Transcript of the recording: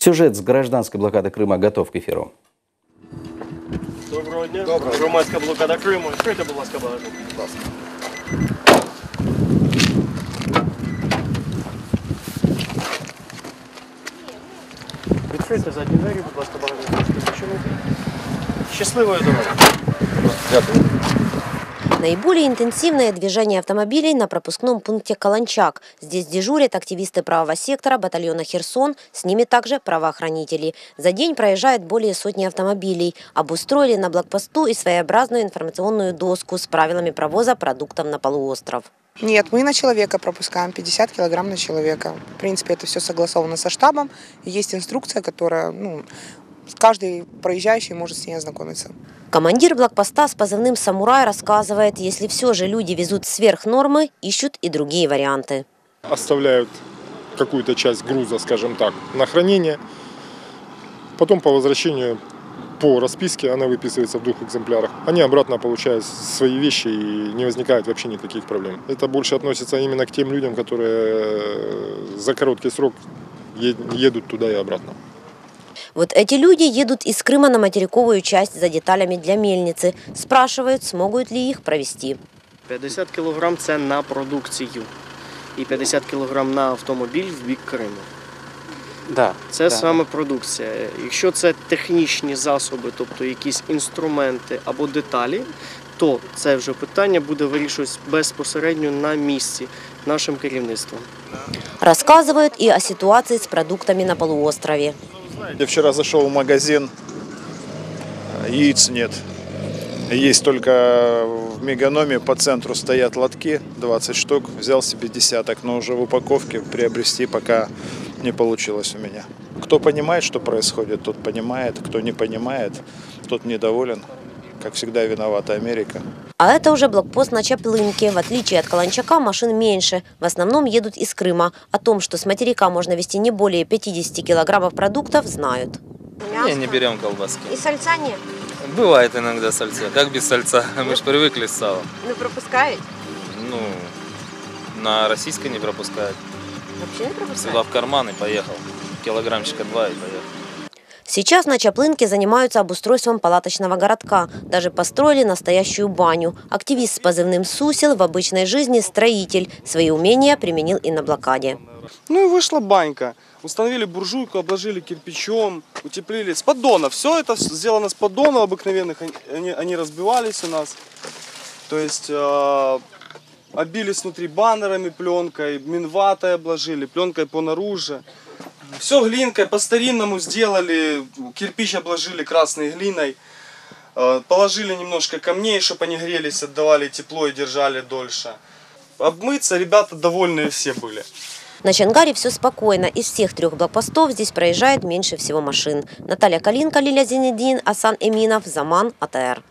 Сюжет с гражданской блокады Крыма готов к эфиру. Доброго дня. Доброго. Громадська блокада Криму. Відкрийте, будь ласка, багажник. Будь ласка. Відкрийте задні двері, будь ласка, багажник. Щасливої дороги. Дякую. Наиболее интенсивное движение автомобилей на пропускном пункте Каланчак. Здесь дежурят активисты правого сектора батальона «Херсон», с ними также правоохранители. За день проезжает более сотни автомобилей. Обустроили на блокпосту и своеобразную информационную доску с правилами провоза продуктов на полуостров. Нет, мы на человека пропускаем, 50 килограмм на человека. В принципе, это все согласовано со штабом. Есть инструкция, которая, каждый проезжающий может с ней ознакомиться. Командир блокпоста с позывным «Самурай» рассказывает, если все же люди везут сверх нормы, ищут и другие варианты. Оставляют какую-то часть груза, скажем так, на хранение. Потом по возвращению по расписке она выписывается в 2 экземплярах. Они обратно получают свои вещи и не возникает вообще никаких проблем. Это больше относится именно к тем людям, которые за короткий срок едут туда и обратно. Вот эти люди едут из Крыма на материковую часть за деталями для мельницы. Спрашивают, смогут ли их провести. 50 кг – це на продукцію. І 50 кг на автомобіль в бік Криму. Це саме продукція. Якщо це технічні засоби, тобто якісь інструменти або деталі, то це вже питання буде вирішуватися безпосередньо на місці нашим керівництвом. Рассказывают и о ситуации с продуктами на полуострове. Я вчера зашел в магазин, яиц нет. Есть только в Меганоме по центру стоят лотки, 20 штук. Взял себе десяток, но уже в упаковке приобрести пока не получилось у меня. Кто понимает, что происходит, тот понимает. Кто не понимает, тот недоволен. Как всегда, виновата Америка. А это уже блокпост на Чаплынке. В отличие от Каланчака, машин меньше. В основном едут из Крыма. О том, что с материка можно везти не более 50 килограммов продуктов, знают. Не берем колбаски. И сальца нет? Бывает иногда сальца. Как без сальца? Мы же привыкли с салом. Ну, пропускаете? На российской не пропускают. Вообще не пропускаете? Сюда в карман и поехал. Килограммчика 2 и поехал. Сейчас на Чаплынке занимаются обустройством палаточного городка. Даже построили настоящую баню. Активист с позывным «Сусел» в обычной жизни строитель. Свои умения применил и на блокаде. Ну и вышла банька. Установили буржуйку, обложили кирпичом, утеплили. С поддонов. Все это сделано с поддонов обыкновенных. Они разбивались у нас. То есть обились внутри баннерами, пленкой, минватой обложили, пленкой понаружи. Все глинкой, по-старинному сделали, кирпич обложили красной глиной, положили немножко камней, чтобы они грелись, отдавали тепло и держали дольше. Обмыться ребята довольные все были. На Чангаре все спокойно. Из всех 3 блокпостов здесь проезжает меньше всего машин. Наталья Калинка, Лиля Зинедин, Асан Эминов, Заман, АТР.